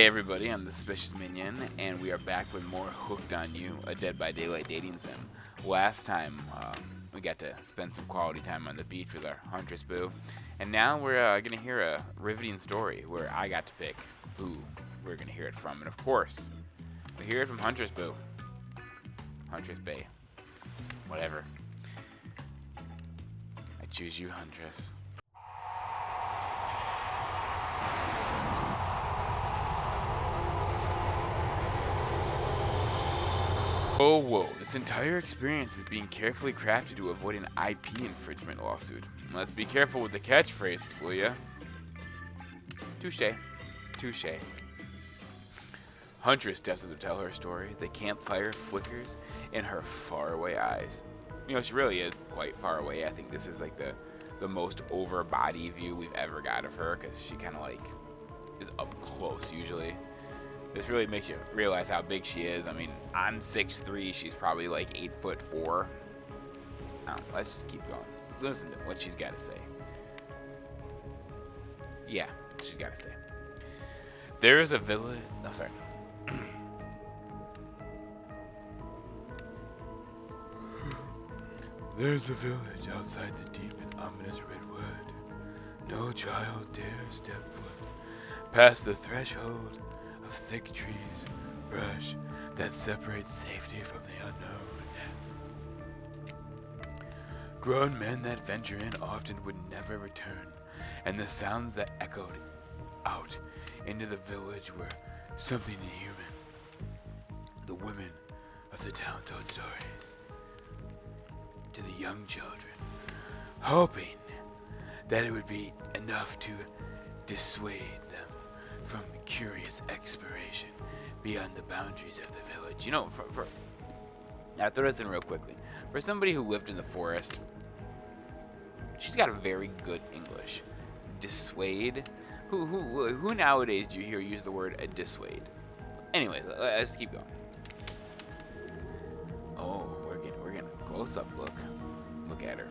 everybody, I'm the Suspicious Minion, and we are back with more Hooked on You, a Dead by Daylight dating sim. Last time, we got to spend some quality time on the beach with our Huntress boo, and now we're going to hear a riveting story where I got to pick who we're going to hear it from, and of course, we hear it from Huntress boo. Huntress Bay. Whatever. I choose you, Huntress. Oh, whoa. This entire experience is being carefully crafted to avoid an IP infringement lawsuit. Let's be careful with the catchphrases, will ya? Touche. Touche. Huntress steps up to tell her story. The campfire flickers in her faraway eyes. You know, she really is quite far away. I think this is like the most over body view we've ever got of her, because she kind of like is up close usually. This really makes you realize how big she is. I mean, I'm 6'3", she's probably like 8'4". Let's just keep going. Let's listen to what she's got to say. Yeah, she's got to say. There is a village. Oh, sorry. There's a village outside the deep and ominous redwood. No child dare step foot past the threshold of thick trees, brush that separates safety from the unknown. Grown men that venture in often would never return, and the sounds that echoed out into the village were something inhuman. The women of the town told stories to the young children, hoping that it would be enough to dissuade them from curious exploration beyond the boundaries of the village. You know, I'll throw this in real quickly. For somebody who lived in the forest, she's got a very good English. Getting. Who nowadays do you hear use the word dissuade? Anyways, let's keep going. Oh, we're getting a close-up look. Look at her.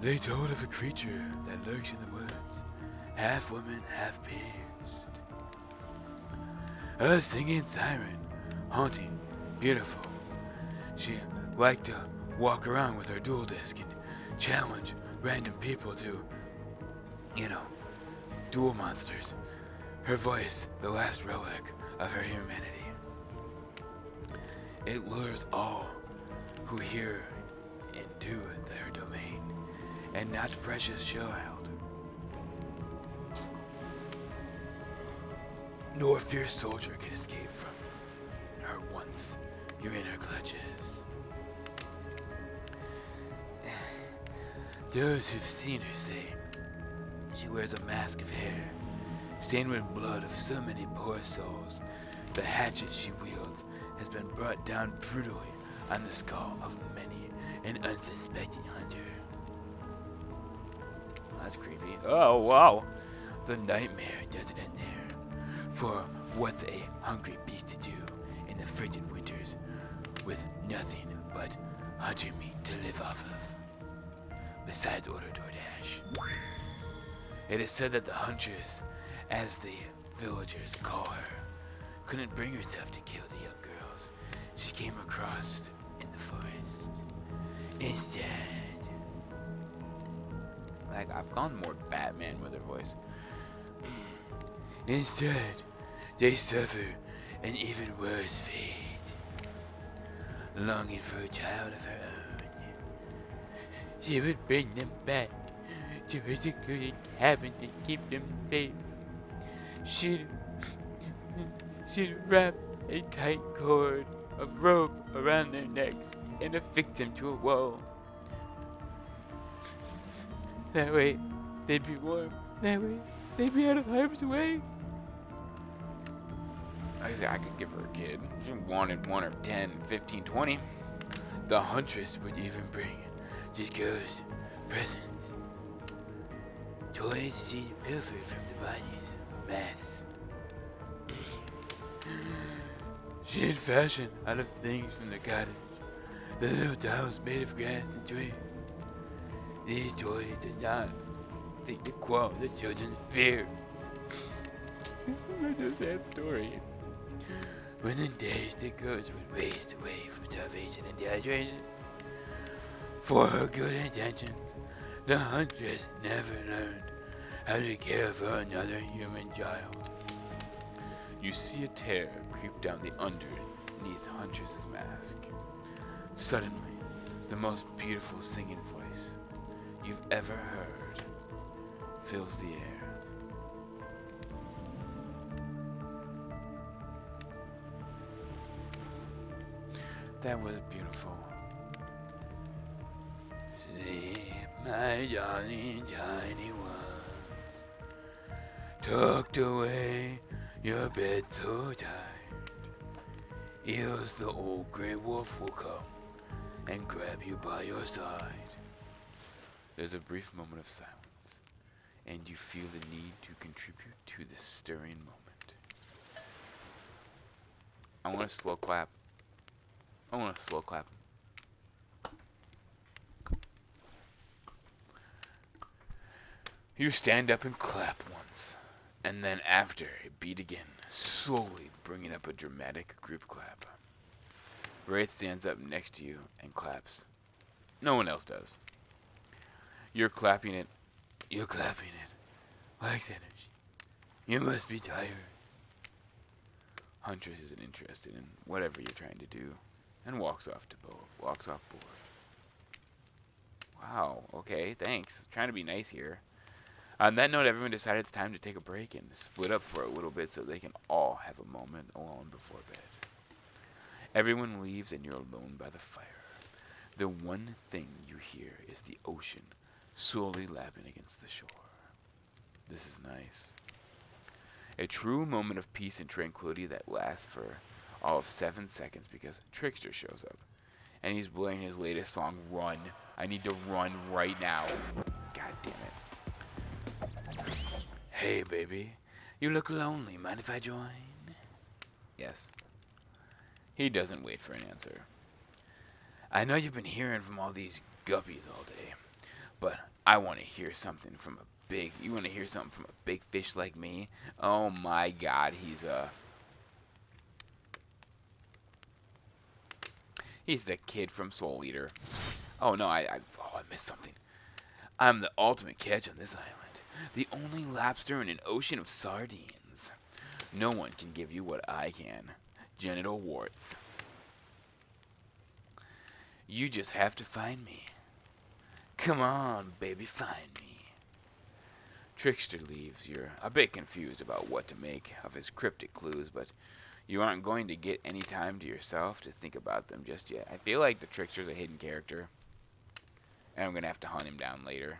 They told of a creature that lurks in the woods, half woman, half beast. A singing siren, haunting, beautiful. She liked to walk around with her dual disc and challenge random people to, duel monsters. Her voice, the last relic of her humanity. It lures all who hear into their domain, and not precious child, nor fierce soldier can escape from her once you're in her clutches. Those who've seen her say she wears a mask of hair, stained with blood of so many poor souls. The hatchet she wields has been brought down brutally on the skull of many an unsuspecting hunter. That's creepy. Oh, wow. The nightmare doesn't end there. For what's a hungry beast to do in the frigid winters with nothing but hunter meat to live off of? Besides order DoorDash. It is said that the Huntress, as the villagers call her, couldn't bring herself to kill the young girls she came across in the forest. Instead, like, I've gone more Batman with her voice. Instead, they suffer an even worse fate. Longing for a child of her own, she would bring them back to her secluded cabin and keep them safe. She'd wrap a tight cord of rope around their necks and affix them to a wall. That way, they'd be warm. That way, they'd be out of harm's way. I could give her a kid. She wanted 1 or 10, 15, 20. The Huntress would even bring just girls presents. Toys she pilfered from the bodies of mass. She'd fashion out of things from the cottage. The little dolls made of grass and twigs. These toys did not anything to quell the children's fear. This is such a sad story. Within days, the goats would waste away from starvation and dehydration. For her good intentions, the huntress never learned how to care for another human child. You see a tear creep down the underneath Huntress's mask. Suddenly, the most beautiful singing voice you've ever heard fills the air. That was beautiful. Sleep, my darling tiny ones, tucked away, your bed so tight. Eels, the old grey wolf will come and grab you by your side. There's a brief moment of silence, and you feel the need to contribute to this stirring moment. I want a slow clap. You stand up and clap once, and then after a beat again, slowly bringing up a dramatic group clap. Wraith stands up next to you and claps. No one else does. You're clapping it like energy. You must be tired. Huntress isn't interested in whatever you're trying to do and walks off board. Wow, okay, thanks. Trying to be nice here. On that note, everyone decided it's time to take a break and split up for a little bit so they can all have a moment alone before bed. Everyone leaves and you're alone by the fire. The one thing you hear is the ocean slowly lapping against the shore. This is nice. A true moment of peace and tranquility that lasts for all of 7 seconds because Trickster shows up. And he's playing his latest song, Run. I need to run right now. God damn it. Hey, baby. You look lonely. Mind if I join? Yes. He doesn't wait for an answer. I know you've been hearing from all these guppies all day, but I want to hear something from you want to hear something from a big fish like me? Oh my god, he's the kid from Soul Eater. Oh no, I missed something. I'm the ultimate catch on this island. The only lobster in an ocean of sardines. No one can give you what I can. Genital warts. You just have to find me. Come on, baby, find me. Trickster leaves. You're a bit confused about what to make of his cryptic clues, but you aren't going to get any time to yourself to think about them just yet. I feel like the Trickster's a hidden character, and I'm going to have to hunt him down later.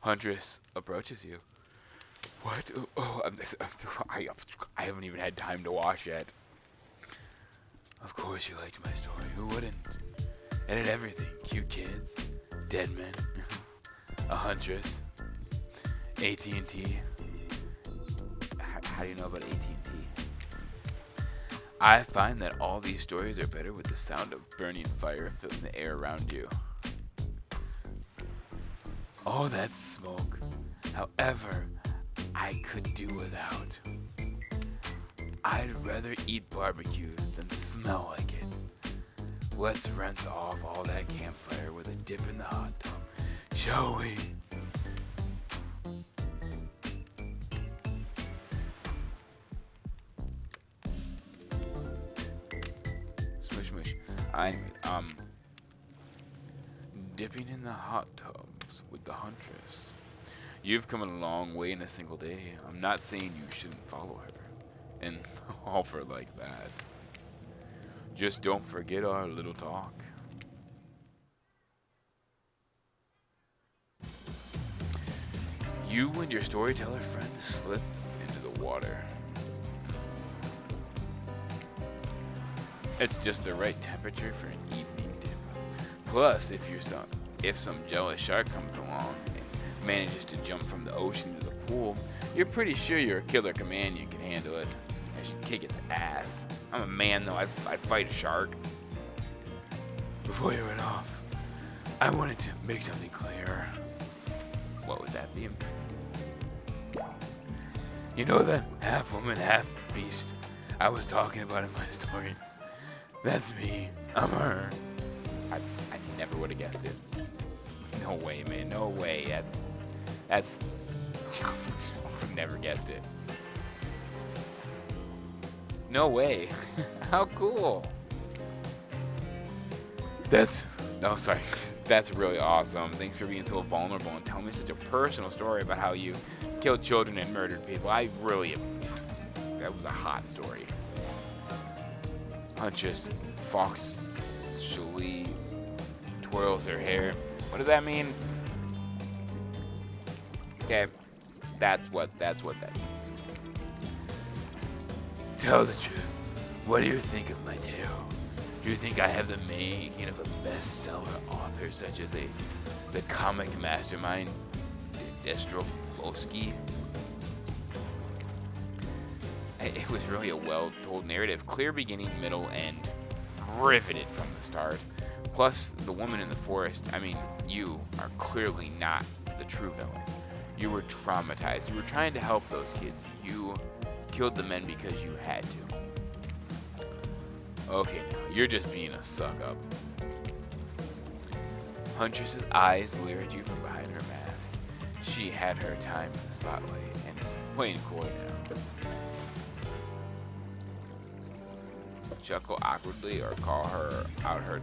Huntress approaches you. What? Oh, I haven't even had time to watch yet. Of course you liked my story. Who wouldn't? It had everything. Cute kids, dead men, a huntress, AT&T. How do you know about AT&T? I find that all these stories are better with the sound of burning fire filling the air around you. Oh, that's smoke. However, I could do without. I'd rather eat barbecue than smell like it. Let's rinse off all that campfire with a dip in the hot tub, shall we? Smush, smush. Anyway, dipping in the hot tubs with the Huntress. You've come a long way in a single day. I'm not saying you shouldn't follow her and offer like that. Just don't forget our little talk. You and your storyteller friend slip into the water. It's just the right temperature for an evening dip. Plus, if some jealous shark comes along and manages to jump from the ocean to the pool, you're pretty sure your killer companion can handle it. I should kick its ass. I'm a man though, I'd fight a shark. Before you went off, I wanted to make something clear. What would that be? You know that half woman, half beast I was talking about in my story? That's me. I'm her. I never would have guessed it. No way, man. No way. That's. Never guessed it. No way. How cool. Oh, sorry. That's really awesome. Thanks for being so vulnerable and telling me such a personal story about how you killed children and murdered people. That was a hot story. Huntress foxily twirls her hair. What does that mean? Okay, that's what that means. Tell the truth. What do you think of my tale? Do you think I have the making of a bestseller author such as the comic mastermind Destroboski? It was really a well-told narrative, clear beginning, middle, end, riveted from the start. Plus, the woman in the forest, you are clearly not the true villain. You were traumatized. You were trying to help those kids. You killed the men because you had to. Okay, now, you're just being a suck-up. Huntress's eyes leer at you from behind her mask. She had her time in the spotlight and is playing coy now. Chuckle awkwardly or call her out her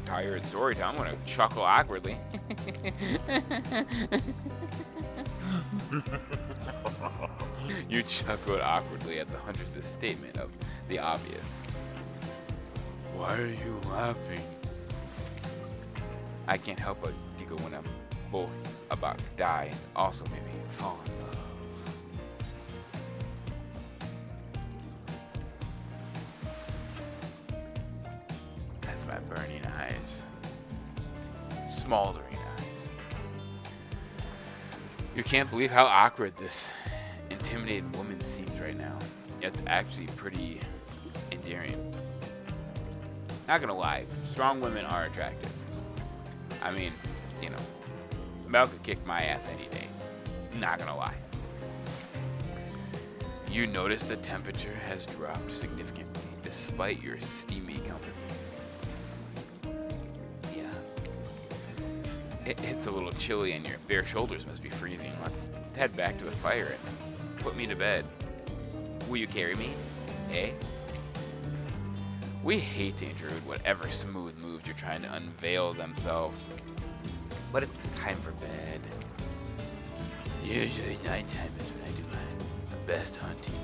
tired story time. I'm gonna chuckle awkwardly. You chuckled awkwardly at the Huntress's statement of the obvious. Why are you laughing? I can't help but giggle when I'm both about to die and also maybe fall in love. That's my burning eyes. Smoldering eyes. You can't believe how awkward this intimidated woman seems right now. It's actually pretty endearing. Not gonna lie, strong women are attractive. Mel could kick my ass any day. Not gonna lie. You notice the temperature has dropped significantly despite your steamy company. Yeah. It's a little chilly and your bare shoulders must be freezing. Let's head back to the fire and put me to bed. Will you carry me? Eh? We hate to intrude whatever smooth moves you're trying to unveil themselves. But it's time for bed. Usually nighttime is when I do my best hunting.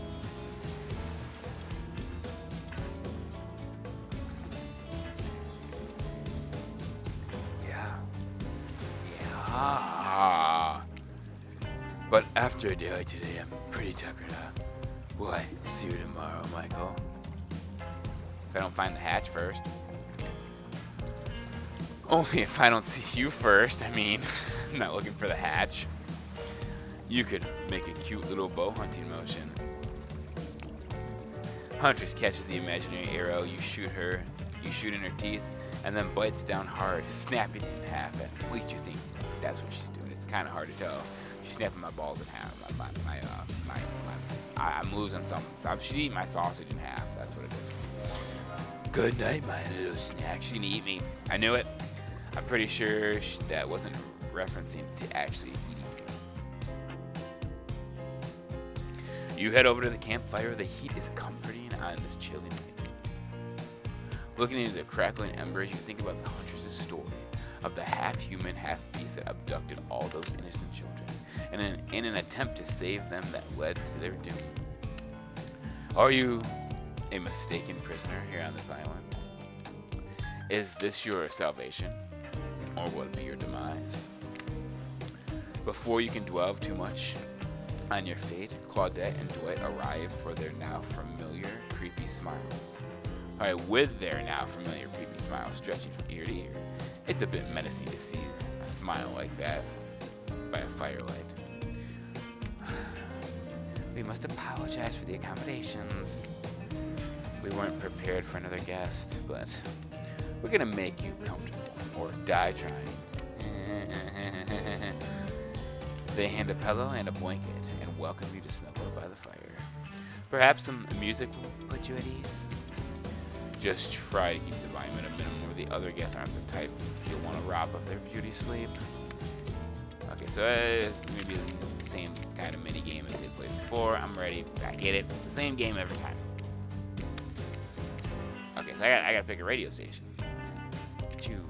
Yeah. But after a day like today, I'm pretty tuckered up. Why, see you tomorrow, Michael. If I don't find the hatch first. Only if I don't see you first. I'm not looking for the hatch. You could make a cute little bow hunting motion. Huntress catches the imaginary arrow. You shoot in her teeth, and then bites down hard, snapping it in half. At least you think that's what she's doing. It's kind of hard to tell. She's snapping my balls in half. I'm losing something. She's eating my sausage in half. That's what it is. Good night, my little snack. She's gonna eat me. I knew it. I'm pretty sure that wasn't referencing to actually eating me. You head over to the campfire. The heat is comforting on this chilly night. Looking into the crackling embers, you think about the Huntress' story of the half-human, half-beast that abducted all those innocent children, and in an attempt to save them that led to their doom. Are you a mistaken prisoner here on this island? Is this your salvation, or will it be your demise? Before you can dwell too much on your fate, Claudette and Dwight arrive for their now familiar, creepy smiles. Alright, with their now familiar, creepy smiles stretching from ear to ear. It's a bit menacing to see a smile like that by a firelight. We must apologize for the accommodations. We weren't prepared for another guest, but we're gonna make you comfortable, or die trying. They hand a pillow and a blanket and welcome you to snuggle by the fire. Perhaps some music will put you at ease. Just try to keep the volume at a minimum, or the other guests aren't the type you'll want to rob of their beauty sleep. Okay, so it's going to be the same kind of mini game as they played before. I'm ready. I get it. It's the same game every time. Okay, so I got to pick a radio station. Choo.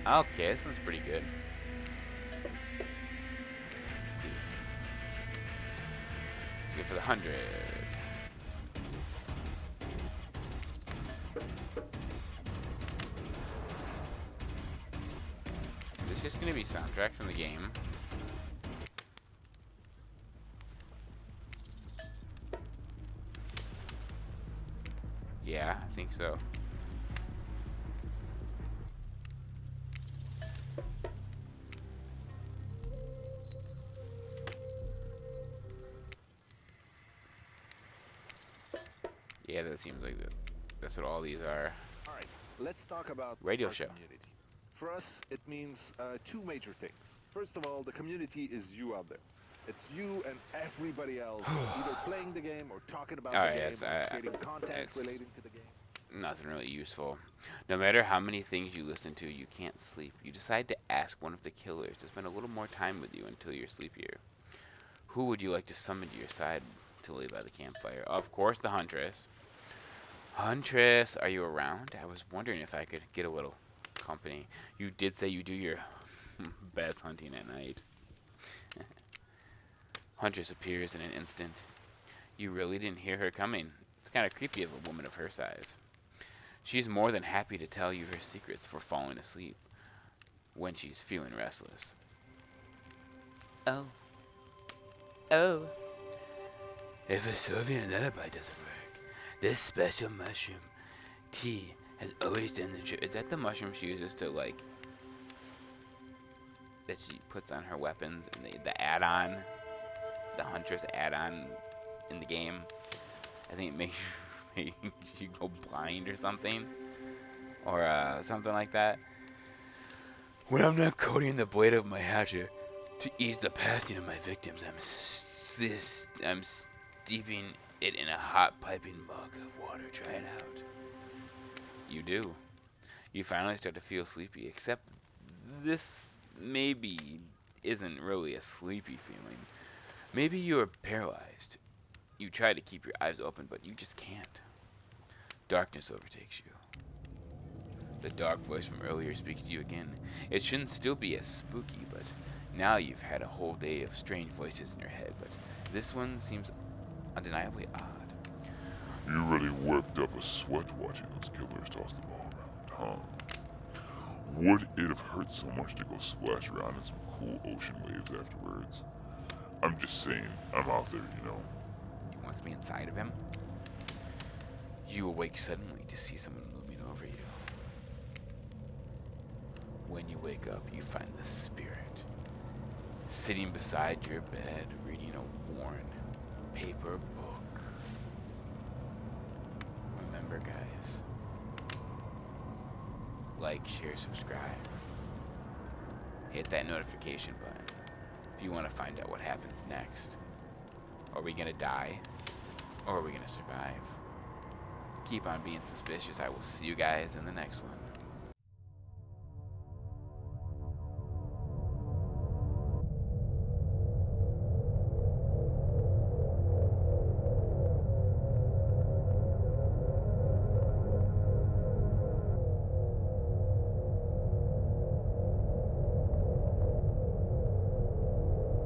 Okay, this one's pretty good. Let's see. Let's go for the 100. This is just gonna be soundtrack from the game. Yeah, I think so. Yeah, that seems like that's what all these are. All right, let's talk about Radio our show. community. For us, it means two major things. First of all, the community is you out there. It's you and everybody else either playing the game or talking about the game, or creating content relating to the game. Nothing really useful. No matter how many things you listen to, you can't sleep. You decide to ask one of the killers to spend a little more time with you until you're sleepier. Who would you like to summon to your side to lay by the campfire? Of course, the Huntress. Huntress, are you around? I was wondering if I could get a little company. You did say you do your best hunting at night. Huntress appears in an instant. You really didn't hear her coming. It's kind of creepy of a woman of her size. She's more than happy to tell you her secrets for falling asleep when she's feeling restless. Oh. If a Soviet lullaby doesn't work, this special mushroom tea has always done the trick. Is that the mushroom she uses to, like, that she puts on her weapons and the add-on, the Huntress add-on in the game? I think it makes you go blind or something, or something like that. When I'm not coating the blade of my hatchet to ease the passing of my victims, I'm steeping it in a hot piping mug of water. Try it out. You do. You finally start to feel sleepy, except this maybe isn't really a sleepy feeling. Maybe you're paralyzed. You try to keep your eyes open, but you just can't. Darkness overtakes you. The dark voice from earlier speaks to you again. It shouldn't still be as spooky, but now you've had a whole day of strange voices in your head, but this one seems undeniably odd. You really worked up a sweat watching those killers toss the ball around, huh? Would it have hurt so much to go splash around in some cool ocean waves afterwards? I'm just saying, I'm out there, you know. He wants me inside of him. You awake suddenly to see someone looming over you. When you wake up, you find the spirit sitting beside your bed, reading a worn paper book. Remember, guys, like, share, subscribe. Hit that notification button if you want to find out what happens next. Are we gonna die, or are we gonna survive? Keep on being suspicious. I will see you guys in the next one.